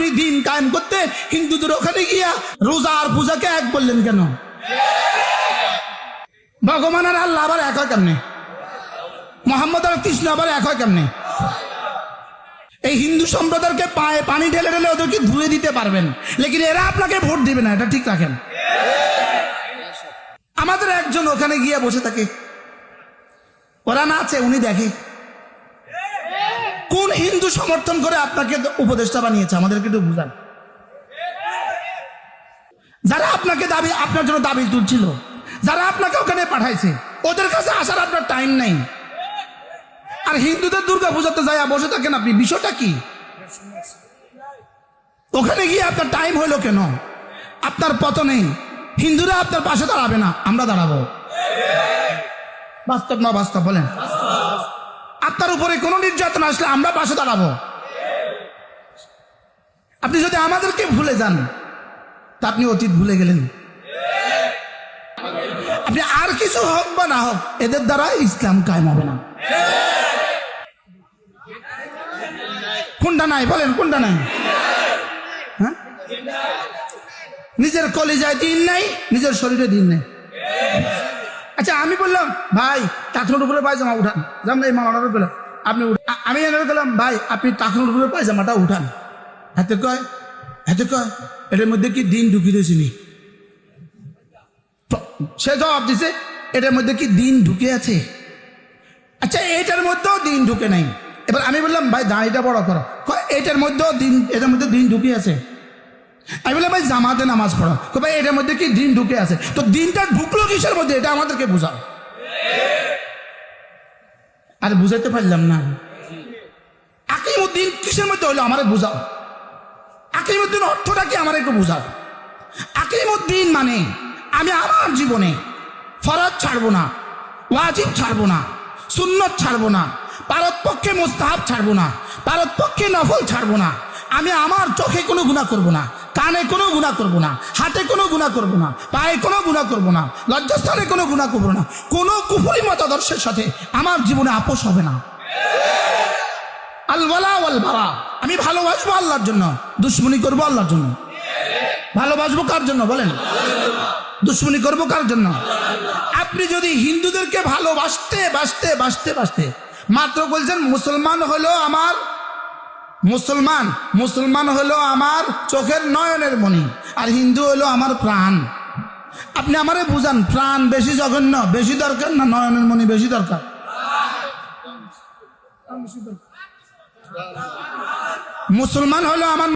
আপনি দিন কায়েম করতে হিন্দুদের ওখানে গিয়া রোজা আর পূজাকে এক বললেন কেন? ভগবান আর আল্লাহ আবার এক হয় কেমনে? মোহাম্মদ আর কৃষ্ণ আবার এক হয় কেমনে? এই হিন্দু সম্প্রদায়কে পায়ে পানি ঢেলে ঢেলে ওদেরকে ধুয়ে দিতে পারবেন, লেকিন এরা আপনাকে ভোট দিবে না, এটা ঠিক রাখেন। আমাদের একজন ওখানে গিয়ে বসে থাকে, ওরা না আছে, উনি দেখে কোন হিন্দু সমর্থন করে আপনাকে উপদেষ্টা বানিয়েছে, আমাদেরকে একটু বুঝান। যারা আপনাকে দাবি আপনার জন্য দাবি তুলছিল, যারা আপনাকে ওখানে পাঠাইছে, ওদের কাছে আসার আপনার টাইম নাই। আর হিন্দুদের দুর্গা পূজাতে যায় বসে থাকেন আপনি, বিষয়টা কি? ওখানে গিয়ে আপনার টাইম হইলো কেন? আপনার পতনে হিন্দুরা আপনার পাশে দাঁড়াবে না, আমরা দাঁড়াবো। বাস্তব না বাস্তব বলেন? আপনার উপরে কোনো নির্যাতন আসলে আমরা পাশে দাঁড়াবো। আপনি যদি আমাদেরকে ভুলে যান তা আপনি অতীত ভুলে গেলেন। আপনি আর কিছু হোক বা না হোক, এদের দ্বারা ইসলাম কায়েম হবে না। কোনটা নাই বলেন? কোনটা নাই? হ্যাঁ, নিজের কলিজায় দিন নাই, নিজের শরীরে দিন নাই। আচ্ছা, আমি বললাম ভাই টাকনুর উপরে পায়জামা উঠান, যেমন এই মামাটার পেলাম আপনি, আমি এনে গেলাম ভাই আপনি টাকনুর উপরে পায়জামাটা উঠান, হাতে কয় এটার মধ্যে কি দিন ঢুকিয়ে দিয়েছিনি? সে জবাব দিছে এটার মধ্যে কি দিন ঢুকে আছে? আচ্ছা, এটার মধ্যেও দিন ঢুকে নাই। এবার আমি বললাম ভাই দাঁড়িটা বড় করো, এটার মধ্যেও দিন, এটার মধ্যে দিন ঢুকে আছে। আমি বললাম ভাই জামাতে নামাজ পড়ো, ভাই এটার মধ্যে কি দিন ঢুকে আছে? তো দিনটা ঢুকলো কিসের মধ্যে, এটা আমাদেরকে বুঝাও। আর বুঝাইতে পারলাম না। আকিমুদ্দিন কিসের মধ্যে হইলো আমারে বুঝাও। আকিমুদ্দিন অর্থটা কি আমার একটু বুঝাও। আকিমুদ্দিন মানে আমি আমার জীবনে ফরজ ছাড়বো না, ওয়াজিব ছাড়বো না, সুন্নত ছাড়বো না, পারতপক্ষে মুস্তাহাব ছাড়বো না, পারতপক্ষে নফল ছাড়বো না। আমি আমার চোখে কোনো গুনাহ করবো না, কানে কোনো গুনাহ করবো না, হাতে কোনো গুনাহ করবো না, পায়ে কোনো গুনাহ করবো না, লজ্জাস্থানে কোনো গুনাহ করবো না। কোনো কুফরি মতাদর্শের সাথে আমার জীবনে আপোষ হবে না। আল ওয়ালা ওয়াল বারা, আমি ভালোবাসবো আল্লাহর জন্য, দুশ্মনী করবো আল্লাহর জন্য। ভালোবাসবো কার জন্য বলেন? দুশ্মনী করবো কার জন্য? আপনি যদি হিন্দুদেরকে ভালোবাসতে বাসতে বাসতে বাসতে মাত্র বলছেন মুসলমান হলো আমার, মুসলমান হলো আমার চোখের নয়নের মণি, আর হিন্দু হলো আমার প্রাণ। আপনি আমারে বুঝান, প্রাণ বেশি জঘন্য, বেশি দরকার না নয়নের মণি বেশি দরকার? মুসলমান হলো আমার